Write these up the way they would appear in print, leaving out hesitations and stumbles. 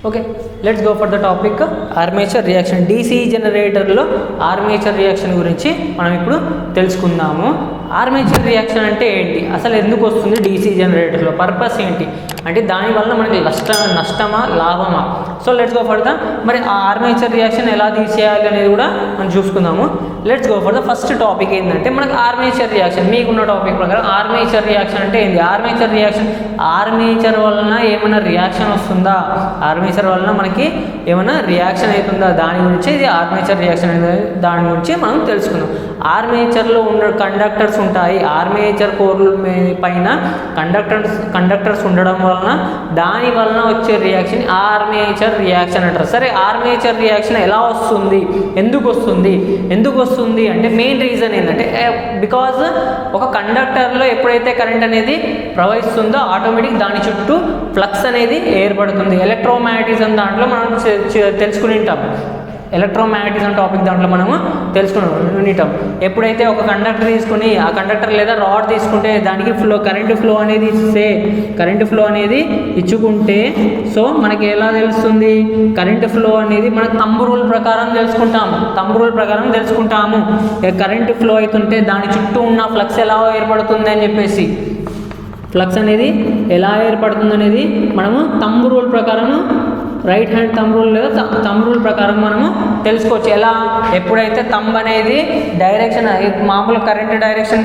Okay, let's go for the topic armature reaction. DC జనరేటర్లో armature reaction గురించి మనం ఇప్పుడు తెలుసుకుందాము. ఆర్మేచర్ రియాక్షన్ అంటే ఏంటి, అసలు ఎందుకు వస్తుంది డీసీ జనరేటర్లో, పర్పస్ ఏంటి, అంటే దానివల్ల మనకి నష్టమా లాభమా? So let's go for the మరి ఆ ఆర్మేచర్ రియాక్షన్ ఎలా తీసేయాలి అనేది కూడా మనం చూసుకుందాము. Let's go for the first topic ఏంటంటే మనకి ఆర్మేచర్ రియాక్షన్. మీకున్న టాపిక్ ప్రకారం ఆర్మేచర్ రియాక్షన్ అంటే ఏంటి? ఆర్మేచర్ రియాక్షన్, ఆర్మేచర్ వలన ఏమైనా రియాక్షన్ వస్తుందా, ఆర్మేచర్ వలన మనకి ఏమైనా రియాక్షన్ అవుతుందా, దాని గురించి ఇది ఆర్మేచర్ రియాక్షన్ అనేది, దాని గురించి మనం తెలుసుకుందాం. ఆర్మేచర్లో ఉన్న కండక్టర్స్ ఉంటాయి, ఆర్మేచర్ కోర్ పైన కండక్టర్స్ ఉండడం వలన దాని వలన వచ్చే రియాక్షన్ ఆర్మేచర్ రియాక్షన్ అంటారు. సరే, ఆర్మేచర్ రియాక్షన్ ఎలా వస్తుంది, ఎందుకు వస్తుంది అంటే మెయిన్ రీజన్ ఏంటంటే బికాజ్ ఒక కండక్టర్లో ఎప్పుడైతే కరెంట్ అనేది ప్రవహిస్తుందో ఆటోమేటిక్ దాని చుట్టూ ఫ్లక్స్ అనేది ఏర్పడుతుంది. ఎలక్ట్రోమాగ్నెటిజం దాంట్లో మనం తెలుసుకుని ఉంటాం. ఎలక్ట్రోమాగ్నెటిజం టాపిక్ దాంట్లో మనము తెలుసుకుని ఎప్పుడైతే ఒక కండక్టర్ తీసుకుని ఆ కండక్టర్ లేదా రాడ్ తీసుకుంటే దానికి కరెంటు ఫ్లో అనేది ఇచ్చుకుంటే సో మనకి ఎలా తెలుస్తుంది, కరెంటు ఫ్లో అనేది మనకు తంబు రూల్ ప్రకారం తెలుసుకుంటాము. కరెంటు ఫ్లో అవుతుంటే దాని చుట్టూ ఉన్న ఫ్లక్స్ ఎలా ఏర్పడుతుంది అని చెప్పేసి, ఫ్లక్స్ అనేది ఎలా ఏర్పడుతుంది అనేది మనము తంబు రూల్ ప్రకారం, రైట్ హ్యాండ్ తంబ్ రూల్ లేదా తంబ్ రూల్ ప్రకారం మనము తెలుసుకోవచ్చు. ఎలా, ఎప్పుడైతే తంబ్ అనేది డైరెక్షన్ మామూలు కరెంట్ డైరెక్షన్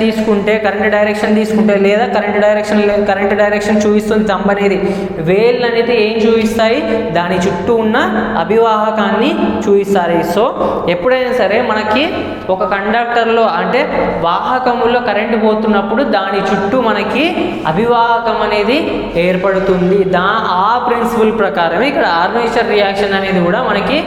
తీసుకుంటే లేదా కరెంట్ డైరెక్షన్ చూపిస్తుంది తంబ్ అనేది, వేళ్ళు అనేది ఏం చూపిస్తాయి, దాని చుట్టూ ఉన్న అభివాహకాన్ని చూపిస్తాయి. సో ఎప్పుడైనా సరే మనకి ఒక కండక్టర్లో అంటే వాహకములో కరెంటు పోతున్నప్పుడు దాని చుట్టూ మనకి అభివాహకం అనేది ఏర్పడుతుంది. ఆ ప్రిన్సిపల్ ప్రకారమే ఇక్కడ ఆర్మేచర్ రియాక్షన్ అనేది కూడా మనకి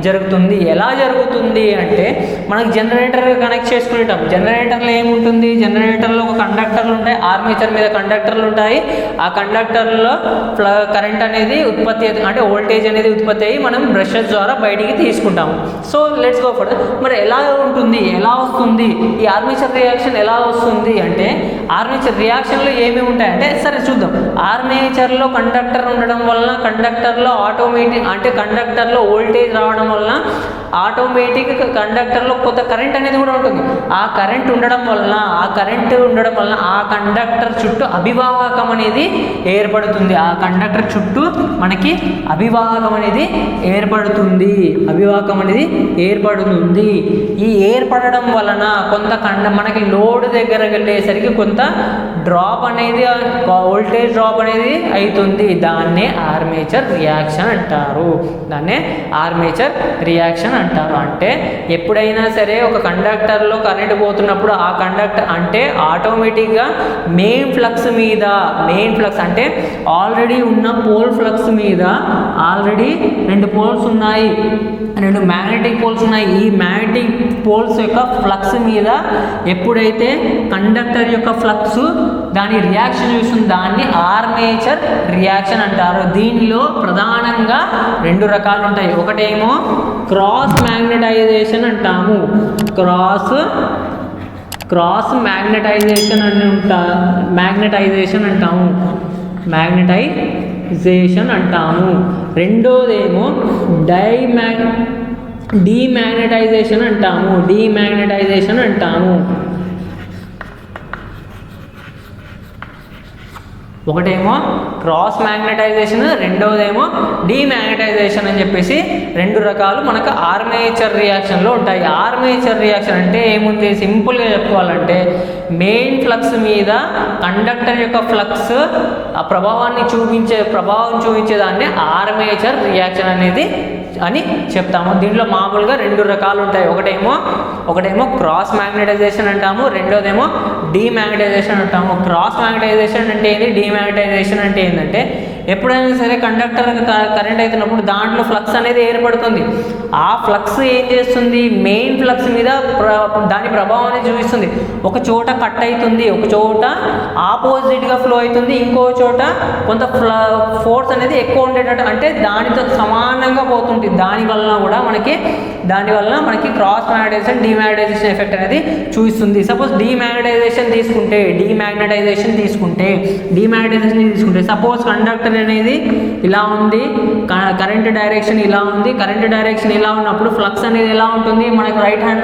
జరుగుతుంది. ఎలా జరుగుతుంది అంటే మనకి జనరేటర్ కనెక్ట్ చేసుకుంటాం. జనరేటర్లో ఏముంటుంది, జనరేటర్లో ఒక కండక్టర్లు ఉంటాయి, ఆర్మేచర్ మీద కండక్టర్లు ఉంటాయి. ఆ కండక్టర్లో కరెంట్ అనేది ఉత్పత్తి అంటే వోల్టేజ్ అనేది ఉత్పత్తి అయ్యి మనం బ్రషెస్ ద్వారా బయటికి తీసుకుంటాము. సో లెట్స్ గో ఫర్ మరి ఎలా వస్తుంది ఈ ఆర్మేచర్ రియాక్షన్ ఎలా వస్తుంది అంటే, ఆర్మేచర్ రియాక్షన్లో ఏమేమి ఉంటాయంటే సరే చూద్దాం. ఆర్మేచర్లో కండక్టర్ ఉండడం వలన కండక్టర్లో కండక్టర్లో వోల్టేజ్ రావడం వలన ఆటోమేటిక్ కండక్టర్లో కొంత కరెంట్ అనేది కూడా ఉంటుంది. ఆ కరెంట్ ఉండడం వలన ఆ కండక్టర్ చుట్టూ అభివాహకం అనేది ఏర్పడుతుంది. ఆ కండక్టర్ చుట్టూ మనకి అభివాహకం అనేది ఏర్పడుతుంది. ఈ ఏర్పడడం వలన కొంత మనకి లోడ్ దగ్గర వెళ్ళేసరికి కొంత డ్రాప్ అనేది, వోల్టేజ్ డ్రాప్ అనేది అవుతుంది. దాన్నే ఆర్మేచర్ రియాక్షన్ అంటారు. అంటే ఎప్పుడైనా సరే ఒక కండక్టర్లో కరెంట్ పోతున్నప్పుడు ఆ కండక్టర్ అంటే ఆటోమేటిక్గా మెయిన్ ఫ్లక్స్ అంటే ఆల్రెడీ ఉన్న పోల్ ఫ్లక్స్ మీద ఆల్రెడీ 2 పోల్స్ ఉన్నాయి, 2 మ్యాగ్నెటిక్ పోల్స్ ఉన్నాయి. ఈ మ్యాగ్నెటిక్ పోల్స్ యొక్క ఫ్లక్స్ మీద ఎప్పుడైతే కండక్టర్ యొక్క ఫ్లక్స్ దాని రియాక్షన్ చూస్తుంది, దాన్ని ఆర్మేచర్ రియాక్షన్ అంటారు. దీనిలో ప్రధానంగా 2 రకాలు ఉంటాయి. ఒకటేమో క్రాస్ మ్యాగ్నెటైజేషన్ అంటాము, క్రాస్ మ్యాగ్నెటైజేషన్ అంటాము. రెండోదేమో డీమాగ్నెటైజేషన్ అంటాము. ఒకటేమో క్రాస్ మ్యాగ్నెటైజేషన్, రెండోదేమో డీమాగ్నెటైజేషన్ అని చెప్పేసి 2 రకాలు మనకు ఆర్మేచర్ రియాక్షన్లో ఉంటాయి. ఆర్మేచర్ రియాక్షన్ అంటే ఏముంది, సింపుల్గా చెప్పుకోవాలంటే మెయిన్ ఫ్లక్స్ మీద కండక్టర్ యొక్క ఫ్లక్స్ ఆ ప్రభావం చూపించేదాన్ని ఆర్మేచర్ రియాక్షన్ అనేది అని చెప్తాము. దీంట్లో మామూలుగా 2 రకాలు ఉంటాయి. ఒకటేమో క్రాస్ మ్యాగ్నెటైజేషన్ అంటాము, రెండోదేమో డీమాగ్నెటైజేషన్ అంటాము. క్రాస్ మ్యాగ్నెటైజేషన్ అంటే ఏంటి, డీమాగ్నెటైజేషన్ అంటే ఏంటంటే ఎప్పుడైనా సరే కండక్టర్ కరెంట్ అవుతున్నప్పుడు దాంట్లో ఫ్లక్స్ అనేది ఏర్పడుతుంది. ఆ ఫ్లక్స్ ఏం చేస్తుంది, మెయిన్ ఫ్లక్స్ మీద దాని ప్రభావాన్ని చూపిస్తుంది. ఒక చోట కట్ అవుతుంది, ఒక చోట ఆపోజిట్గా ఫ్లో అవుతుంది, ఇంకో చోట కొంత ఫోర్స్ అనేది ఎక్కువ ఉండేటట్టు అంటే దానితో సమానంగా పోతుంది. దానివల్ల మనకి క్రాస్ మ్యాగ్నెటైజేషన్ డీమాగ్నెటైజేషన్ ఎఫెక్ట్ అనేది చూపిస్తుంది. సపోజ్ డీమాగ్నెటైజేషన్ తీసుకుంటే సపోజ్ కండక్టర్ కండక్టర్ అనేది ఇలా ఉంది, కరెంట్ డైరెక్షన్ ఇలా ఉంది. కరెంట్ డైరెక్షన్ ఇలా ఉన్నప్పుడు ఫ్లక్స్ అనేది ఎలా ఉంటుంది, మనకి రైట్ హ్యాండ్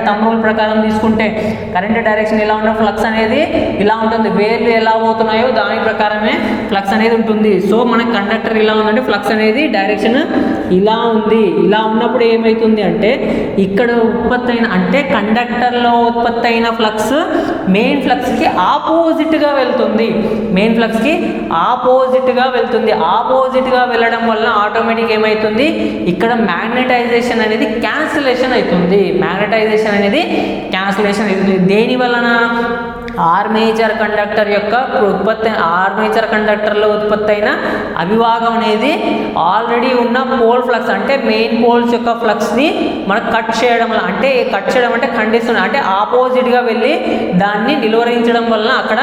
థంబ్ రూల్ ప్రకారం తీసుకుంటే కరెంట్ డైరెక్షన్ ఇలా ఉన్న ఫ్లక్స్ అనేది ఇలా ఉంటుంది. వేర్లు ఎలా పోతున్నాయో దాని ప్రకారమే ఫ్లక్స్ అనేది ఉంటుంది. సో మనకి కండక్టర్ ఇలా ఉందంటే ఫ్లక్స్ అనేది డైరెక్షన్ ఇలా ఉంది. ఇలా ఉన్నప్పుడు ఏమవుతుంది అంటే ఇక్కడ ఉత్పత్తి అయిన అంటే కండక్టర్లో ఉత్పత్తి అయిన ఫ్లక్స్ మెయిన్ ఫ్లక్స్కి ఆపోజిట్గా వెళ్తుంది. మెయిన్ ఫ్లక్స్కి ఆపోజిట్గా వెళ్తుంది. ఆపోజిట్గా వెళ్ళడం వల్ల ఆటోమేటిక్ ఏమవుతుంది, ఇక్కడ మ్యాగ్నెటైజేషన్ అనేది క్యాన్సిలేషన్ అవుతుంది. మ్యాగ్నెటైజేషన్ అనేది క్యాన్సిలేషన్ అవుతుంది. దేని వలన? ఆర్మేచర్ కండక్టర్ యొక్క ఆర్మేచర్ కండక్టర్లో ఉత్పత్తి అయిన అభివాగం అనేది ఆల్రెడీ ఉన్న పోల్ ఫ్లక్స్ అంటే మెయిన్ పోల్స్ యొక్క ఫ్లక్స్ని మనకు కట్ చేయడం వల్ల, అంటే కట్ చేయడం అంటే ఖండిస్తుంది, అంటే ఆపోజిట్గా వెళ్ళి దాన్ని నిలువరించడం వలన అక్కడ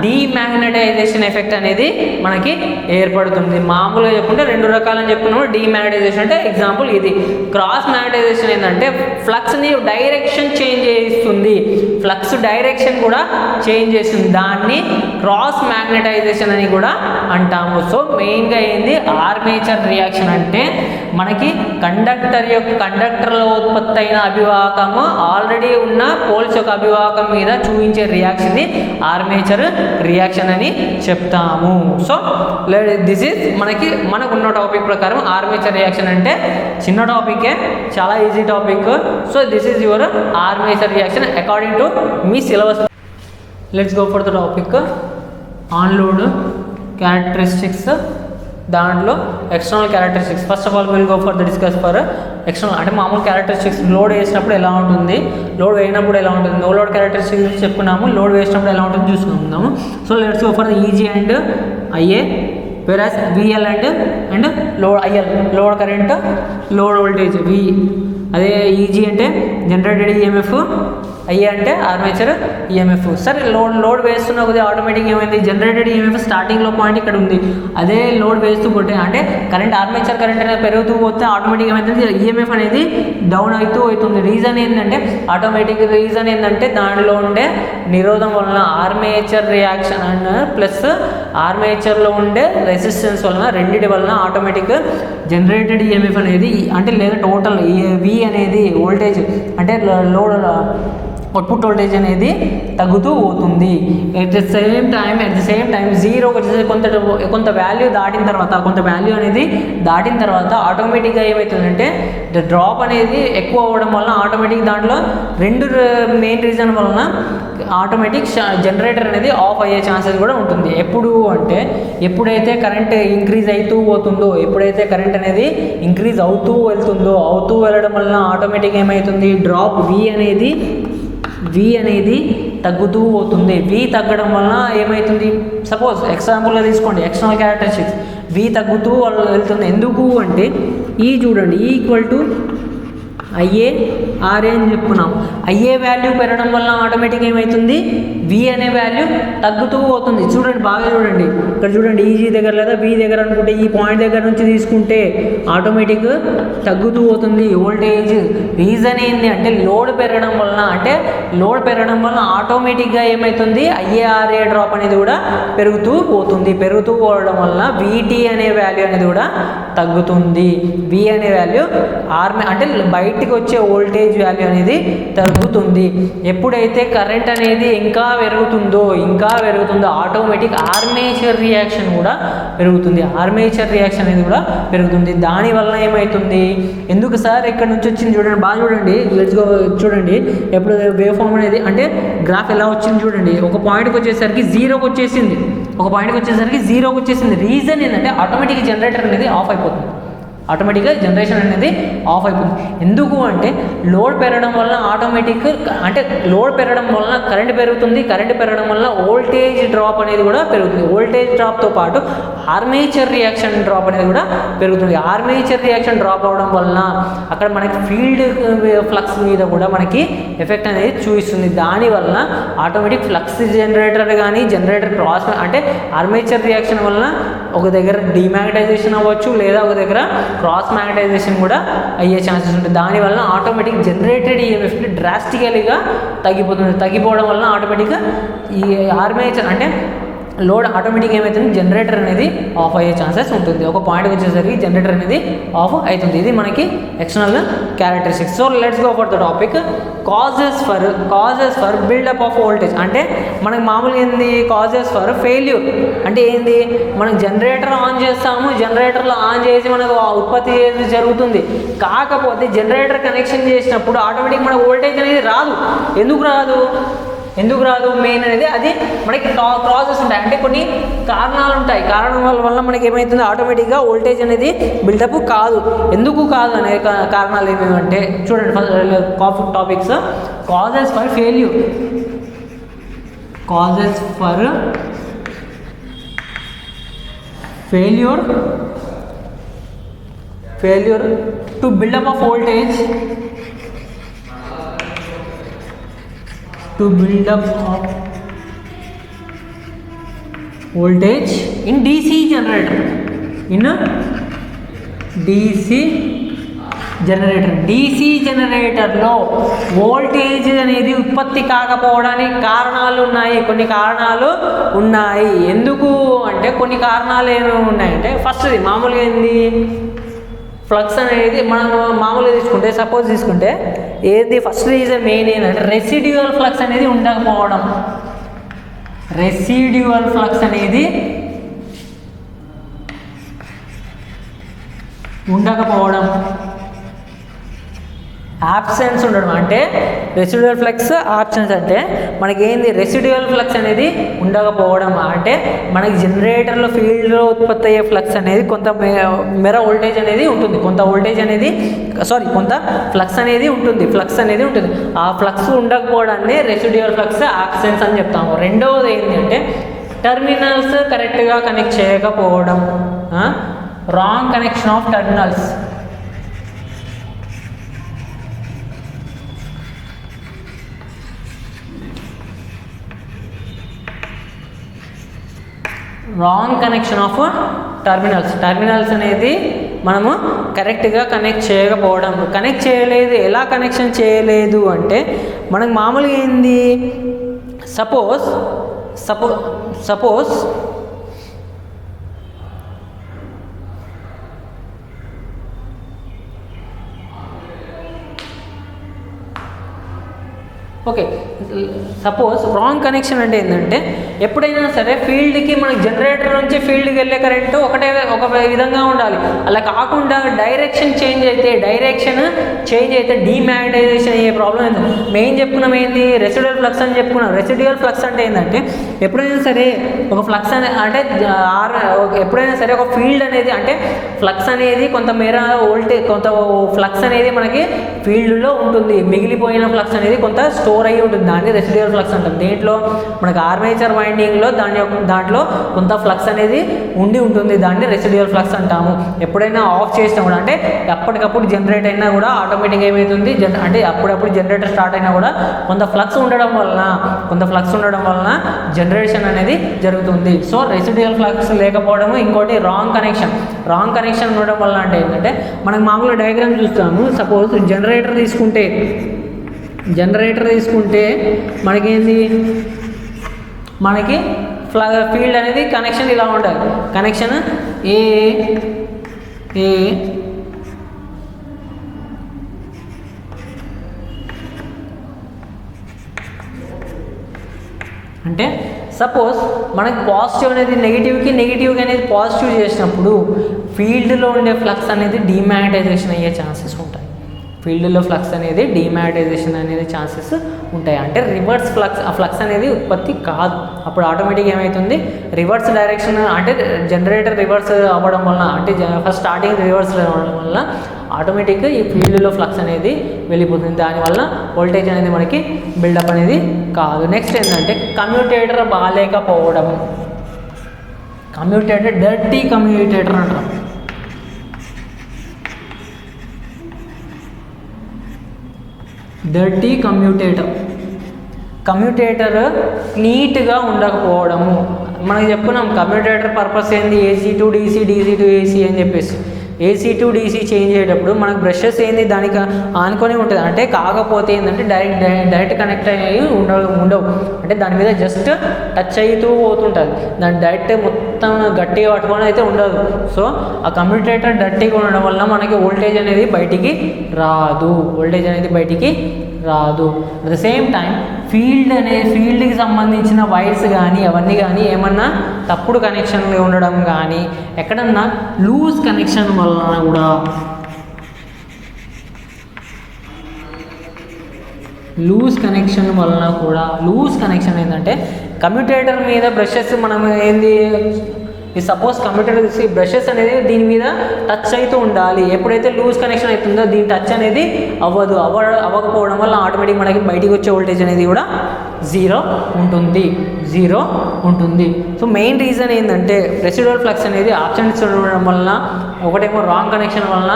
డీమ్యాగ్నటైజేషన్ ఎఫెక్ట్ అనేది మనకి ఏర్పడుతుంది. మామూలుగా చెప్పుకుంటే రెండు రకాలని చెప్పుకున్నాము. డీమ్యాగ్నటైజేషన్ అంటే ఎగ్జాంపుల్ ఇది. క్రాస్ మ్యాగ్నటైజేషన్ ఏంటంటే ఫ్లక్స్ని డైరెక్షన్ చేంజ్ చేస్తుంది. ఫ్లక్స్ డైరెక్షన్ కూడా చేంజ్ చేస్తుంది. దాన్ని క్రాస్ మ్యాగ్నటైజేషన్ అని కూడా అంటాము. సో మెయిన్గా ఏంది ఆర్మేచర్ రియాక్షన్ అంటే మనకి కండక్టర్లో ఉత్పత్తి అయిన అభివాహకము ఆల్రెడీ ఉన్న పోల్స్ యొక్క అభివాహకం మీద చూపించే రియాక్షన్ని ఆర్మేచర్ రియాక్షన్ అని చెప్తాము. సో దిస్ ఈజ్ మనకున్న టాపిక్ ప్రకారం ఆర్మేచర్ రియాక్షన్ అంటే చిన్న టాపికే, చాలా easy topic. So this is your armature reaction according to మీ syllabus. Let's go for the topic on load characteristics. దాంట్లో external characteristics. First of all will go for the discuss for external అంటే మామూలు characteristics. Load వేసినప్పుడు ఎలా ఉంటుంది, load వేయనప్పుడు ఎలా ఉంటుంది, నో లోడ్ క్యారెక్టరిస్టిక్స్ చెప్పుకున్నాము. లోడ్ వేసినప్పుడు ఎలా ఉంటుంది చూసుకుందాము. So let's go for the EG and IA, whereas VL and load IL load current, load voltage V. అదే ఈజీ అంటే జనరేటెడ్ ఈఎంఎఫ్, ఐఏ అంటే ఆర్మేచర్ ఈఎంఎఫ్. సరే లోడ్ వేస్తున్న కొద్దిగా ఆటోమేటిక్ ఏమైంది, జనరేటెడ్ ఈఎంఎఫ్ స్టార్టింగ్లో పాయింట్ ఇక్కడ ఉంది. అదే లోడ్ వేస్తూ పోతే అంటే కరెంట్ ఆర్మేచర్ కరెంట్ అనేది పెరుగుతూ పోతే ఆటోమేటిక్ ఏమైంది, ఈఎంఎఫ్ అనేది డౌన్ అవుతుంది. రీజన్ ఏంటంటే రీజన్ ఏంటంటే దానిలో ఉండే నిరోధం వలన ఆర్మేచర్ రియాక్షన్ అండ్ ప్లస్ ఆర్మేచర్లో ఉండే రెసిస్టెన్స్ వలన రెండింటి వలన ఆటోమేటిక్ జనరేటెడ్ ఈఎంఎఫ్ అనేది అంటే లేదా టోటల్ V అనేది వోల్టేజ్ అంటే లోడ్ అవుట్పుట్ వోల్టేజ్ అనేది తగ్గుతూ పోతుంది. ఎట్ ద సేమ్ టైం జీరోకి వచ్చేసి కొంత వాల్యూ దాటిన తర్వాత ఆటోమేటిక్గా ఏమవుతుందంటే డ్రాప్ అనేది ఎక్కువ అవ్వడం వలన ఆటోమేటిక్ దాంట్లో రెండు మెయిన్ రీజన్ వలన ఆటోమేటిక్ జనరేటర్ అనేది ఆఫ్ అయ్యే ఛాన్సెస్ కూడా ఉంటుంది. ఎప్పుడైతే కరెంట్ ఇంక్రీజ్ అవుతూ పోతుందో, ఎప్పుడైతే కరెంట్ అనేది ఇంక్రీజ్ అవుతూ వెళ్ళడం వలన ఆటోమేటిక్ ఏమవుతుంది, డ్రాప్ V అనేది తగ్గుతూ పోతుంది. V తగ్గడం వలన ఏమవుతుంది, సపోజ్ ఎగ్జాంపుల్గా తీసుకోండి ఎక్స్టర్నల్ క్యారెక్టరిస్టిక్స్. V తగ్గుతూ వెళ్తుంది. ఎందుకు అంటే చూడండి ఈక్వల్ టు ఐఏ ఆర్ఏ అని చెప్పుకున్నాం. ఐఏ వాల్యూ పెరగడం వల్ల ఆటోమేటిక్ ఏమవుతుంది, V అనే వాల్యూ తగ్గుతూ పోతుంది. చూడండి బాగా చూడండి, ఇక్కడ చూడండి ఈజీ దగ్గర లేదా V దగ్గర అనుకుంటే ఈ పాయింట్ దగ్గర నుంచి తీసుకుంటే ఆటోమేటిక్ తగ్గుతూ పోతుంది వోల్టేజ్. రీజన్ ఏంటి అంటే లోడ్ పెరగడం వలన ఆటోమేటిక్గా ఏమవుతుంది, ఐఏఆర్ఏ డ్రాప్ అనేది కూడా పెరుగుతూ పోవడం వల్ల VT అనే వాల్యూ అనేది కూడా తగ్గుతుంది. V అనే వాల్యూ అంటే బయటికి వచ్చే వోల్టేజ్ వాల్యూ అనేది తగ్గుతుంది. ఎప్పుడైతే కరెంట్ అనేది ఇంకా పెరుగుతుందో ఆటోమేటిక్ ఆర్మేచర్ రియాక్షన్ కూడా పెరుగుతుంది. దానివల్ల ఏమవుతుంది, ఎందుకు సార్ ఇక్కడ నుంచి వచ్చింది చూడండి, బాగా చూడండి, లెట్స్ గో చూడండి. ఎప్పుడు వేవ్ ఫామ్ అనేది అంటే గ్రాఫ్ ఎలా వచ్చింది చూడండి. ఒక పాయింట్కి వచ్చేసరికి జీరోకి వచ్చేసింది. రీజన్ ఏంటంటే ఆటోమేటిక్ జనరేటర్ అనేది ఆఫ్ అయిపోతుంది. ఆటోమేటిక్గా జనరేషన్ అనేది ఆఫ్ అయిపోతుంది. ఎందుకు అంటే లోడ్ పెరగడం వల్ల లోడ్ పెరగడం వలన కరెంట్ పెరుగుతుంది. కరెంట్ పెరగడం వల్ల వోల్టేజ్ డ్రాప్ అనేది కూడా పెరుగుతుంది. వోల్టేజ్ డ్రాప్తో పాటు ఆర్మేచర్ రియాక్షన్ డ్రాప్ అనేది కూడా పెరుగుతుంది. ఆర్మేచర్ రియాక్షన్ డ్రాప్ అవడం వలన అక్కడ మనకి ఫీల్డ్ ఫ్లక్స్ మీద కూడా మనకి ఎఫెక్ట్ అనేది చూపిస్తుంది. దానివల్ల ఆటోమేటిక్ ఫ్లక్స్ జనరేటర్ క్రాస్ అంటే ఆర్మేచర్ రియాక్షన్ వలన ఒక దగ్గర డిమాగ్నటైజేషన్ అవ్వచ్చు, లేదా ఒక దగ్గర క్రాస్ మ్యాగ్నటైజేషన్ కూడా అయ్యే ఛాన్సెస్ ఉంటుంది. దానివల్ల ఆటోమేటిక్ జనరేటెడ్ ఈఎంఎఫ్ డ్రాస్టికల్గా తగ్గిపోవడం వల్ల ఆటోమేటిక్గా ఈ ఆర్మేచర్ అంటే లోడ్ ఆటోమేటిక్గా ఏమవుతుంది, జనరేటర్ అనేది ఆఫ్ అయ్యే ఛాన్సెస్ ఉంటుంది. ఒక పాయింట్కి వచ్చేసరికి జనరేటర్ అనేది ఆఫ్ అవుతుంది. ఇది మనకి external characteristics. So let's go for the topic causes for buildup of voltage. అంటే మనకి మామూలుగా ఏంది కాజెస్ ఫర్ ఫెయిల్యూర్ అంటే ఏంది, మనం జనరేటర్ ఆన్ చేస్తాము, జనరేటర్లో ఆన్ చేసి మనకు ఉత్పత్తి జరుగుతుంది. కాకపోతే జనరేటర్ కనెక్షన్ చేసినప్పుడు ఆటోమేటిక్ మన వోల్టేజ్ అనేది రాదు. ఎందుకు రాదు మెయిన్ అనేది అది మనకి ప్రాసెస్ ఉంటాయి. అంటే కొన్ని కారణాలు ఉంటాయి. కారణాల వల్ల మనకి ఏమవుతుంది, ఆటోమేటిక్గా వోల్టేజ్ అనేది బిల్డప్ కాదు. ఎందుకు కాదు అనే కారణాలు ఏమేమంటే చూడండి. First topics causes for failure to buildup of voltage in DC generator. DC జనరేటర్లో వోల్టేజ్ అనేది ఉత్పత్తి కాకపోవడానికి కారణాలు ఉన్నాయి, కొన్ని కారణాలు ఉన్నాయి. ఎందుకు అంటే కొన్ని కారణాలు ఏమేమి ఉన్నాయంటే ఫస్ట్ది మామూలుగా ఏంది, ఫ్లక్స్ అనేది మనం మామూలుగా తీసుకుంటే ఏది ఫస్ట్ రీజన్ మెయిన్ ఏంటంటే రెసిడ్యువల్ ఫ్లక్స్ అనేది ఉండకపోవడం. యాబ్సెన్స్ ఉండడం అంటే రెసిడ్యువల్ ఫ్లక్స్, ఆబ్సెన్స్ అంటే మనకేంది రెసిడ్యువల్ ఫ్లక్స్ అనేది ఉండకపోవడం. అంటే మనకి జనరేటర్లో ఫీల్డ్లో ఉత్పత్తి అయ్యే ఫ్లక్స్ అనేది కొంత మేర వోల్టేజ్ అనేది ఉంటుంది, కొంత ఫ్లక్స్ అనేది ఉంటుంది. ఆ ఫ్లక్స్ ఉండకపోవడాన్ని రెసిడ్యువల్ ఫ్లక్స్, ఆబ్సెన్స్ అని చెప్తాము. రెండవది ఏంటి అంటే టర్మినల్స్ కరెక్ట్గా కనెక్ట్ చేయకపోవడం, wrong connection of terminals. Terminals అనేది మనము కరెక్ట్గా కనెక్ట్ చేయకపోవడం. ఎలా కనెక్షన్ చేయలేదు అంటే మనకు మామూలుగా ఏంది, సపోజ్ రాంగ్ కనెక్షన్ అంటే ఏంటంటే ఎప్పుడైనా సరే ఫీల్డ్కి మనకి జనరేటర్ నుంచి ఫీల్డ్కి వెళ్ళే కరెంటు ఒక విధంగా ఉండాలి. అలా కాకుండా డైరెక్షన్ చేంజ్ అయితే డీమాగ్నటైజేషన్ అయ్యే ప్రాబ్లం ఏంటంటే మెయిన్ చెప్పుకున్నాం ఏంది, రెసిడ్యువల్ ఫ్లక్స్ అని చెప్పుకున్నాం. రెసిడ్యువల్ ఫ్లక్స్ అంటే ఏంటంటే ఎప్పుడైనా సరే ఒక ఫ్లక్స్ అంటే ఎప్పుడైనా సరే ఒక ఫీల్డ్ అనేది అంటే ఫ్లక్స్ అనేది కొంత మేర కొంత ఫ్లక్స్ అనేది మనకి ఫీల్డ్లో ఉంటుంది, మిగిలిపోయిన ఫ్లక్స్ అనేది కొంత స్టోర్ అయ్యి ఉంటుంది. దాన్ని రెసిడ్యువల్ ఫ్లక్స్ అంటాం. దీంట్లో మనకి ఆర్మేచర్ వైండింగ్లో దాంట్లో కొంత ఫ్లక్స్ అనేది ఉంటుంది, దాన్ని రెసిడ్యువల్ ఫ్లక్స్ అంటాము. ఎప్పుడైనా ఆఫ్ చేసినా కూడా అంటే అప్పటికప్పుడు జనరేట్ అయినా కూడా ఆటోమేటిక్గా ఏమవుతుంది, అంటే అప్పుడప్పుడు జనరేటర్ స్టార్ట్ అయినా కూడా కొంత ఫ్లక్స్ ఉండడం వలన జనరేషన్ అనేది జరుగుతుంది. సో రెసిడ్యువల్ ఫ్లక్స్ లేకపోవడము. ఇంకోటి రాంగ్ కనెక్షన్ ఉండడం వల్ల అంటే ఏంటంటే మనకు మామూలుగా డయాగ్రామ్ చూస్తాము. సపోజ్ జనరేటర్ తీసుకుంటే మనకి ఫీల్డ్ అనేది కనెక్షన్ ఇలా ఉండాలి. కనెక్షన్ ఏ అంటే సపోజ్ మనకి పాజిటివ్ అనేది నెగిటివ్ అనేది పాజిటివ్ చేసినప్పుడు ఫీల్డ్లో ఉండే ఫ్లక్స్ అనేది డీమాగ్నటైజేషన్ అయ్యే ఛాన్సెస్ ఉంటాయి. అంటే రివర్స్ ఫ్లక్స్ అనేది ఉత్పత్తి కాదు. అప్పుడు ఆటోమేటిక్గా ఏమవుతుంది, రివర్స్ డైరెక్షన్ అంటే జనరేటర్ రివర్స్ అవ్వడం వలన అంటే ఫస్ట్ స్టార్టింగ్ రివర్స్ అవ్వడం వల్ల ఆటోమేటిక్గా ఈ ఫీల్డ్లో ఫ్లక్స్ అనేది వెళ్ళిపోతుంది. దానివల్ల వోల్టేజ్ అనేది మనకి బిల్డప్ అనేది కాదు. నెక్స్ట్ ఏంటంటే కమ్యూటేటర్ బాగాలేకపోవడం. డర్టీ కమ్యూటేటర్ అంటారు. కమ్యూటేటర్ నీట్గా ఉండకపోవడము. మనకి చెప్పుకున్నాం కమ్యూటేటర్ పర్పస్ ఏంది, AC to DC, DC to AC అని చెప్పేసి. ఏసీ టు డీసీ చేంజ్ అయ్యేటప్పుడు మనకు బ్రషెస్ ఏంది దానికి ఆనుకొని ఉంటుంది, అంటే కాకపోతే ఏంటంటే డైరెక్ట్ కనెక్ట్ అయ్యి ఉండవు, అంటే దాని మీద జస్ట్ టచ్ అవుతూ పోతుంటుంది, దాని డైరెక్ట్ మొత్తం గట్టిగా పట్టుకొని అయితే ఉండదు. సో ఆ కమ్యూటేటర్ డర్టీగా ఉండడం వల్ల మనకి వోల్టేజ్ అనేది బయటికి రాదు, అట్ ద సేమ్ టైం ఫీల్డ్కి సంబంధించిన వైర్స్ కానీ అవన్నీ కానీ ఏమన్నా తప్పుడు కనెక్షన్లు ఉండడం కానీ ఎక్కడన్నా లూజ్ కనెక్షన్ వలన కూడా లూజ్ కనెక్షన్ ఏంటంటే కమ్యూటేటర్ మీద బ్రషెస్ మనం ఏంది సపోజ్ కమ్యూటేటర్ బ్రషెస్ అనేది దీని మీద టచ్ అవుతూ ఉండాలి, ఎప్పుడైతే లూజ్ కనెక్షన్ అవుతుందో దీని టచ్ అనేది అవ్వకపోవడం వల్ల ఆటోమేటిక్ మనకి బయటికి వచ్చే వోల్టేజ్ అనేది కూడా జీరో ఉంటుంది. సో మెయిన్ రీజన్ ఏంటంటే రెసిడ్యువల్ ఫ్లక్స్ అనేది ఆబ్సెంట్స్ ఉండడం వలన, ఒకటేమో రాంగ్ కనెక్షన్ వలన,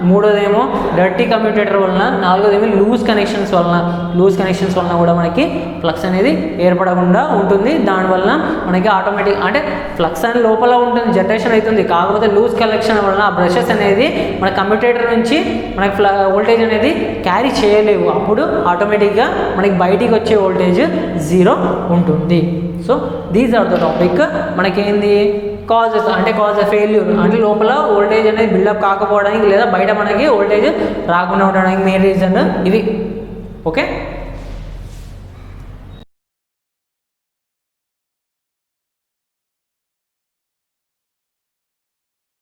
మూడోదేమో డర్టీ కమ్యూటేటర్ వలన, నాలుగోదేమో లూజ్ కనెక్షన్స్ వలన కూడా మనకి ఫ్లక్స్ అనేది ఏర్పడకుండా ఉంటుంది. దానివల్ల మనకి ఆటోమేటిక్ అంటే ఫ్లక్స్ అనేది లోపల ఉంటుంది, జనరేషన్ అవుతుంది, కాకపోతే లూజ్ కనెక్షన్ వలన ఆ బ్రషెస్ అనేది మన కమ్యూటేటర్ నుంచి మనకి వోల్టేజ్ అనేది క్యారీ చేయలేవు, అప్పుడు ఆటోమేటిక్గా మనకి బయటికి వచ్చే వోల్టేజ్ జీరో ఉంటుంది. So these are the topic. మనకేంది కాజ్ ఆఫ్ ఫెయిల్యూర్ అంటే లోపల వోల్టేజ్ అనేది బిల్డప్ కాకపోవడానికి లేదా బయట మనకి వోల్టేజ్ రాకుండా ఉండడానికి మెయిన్ రీజన్ ఇది. ఓకే.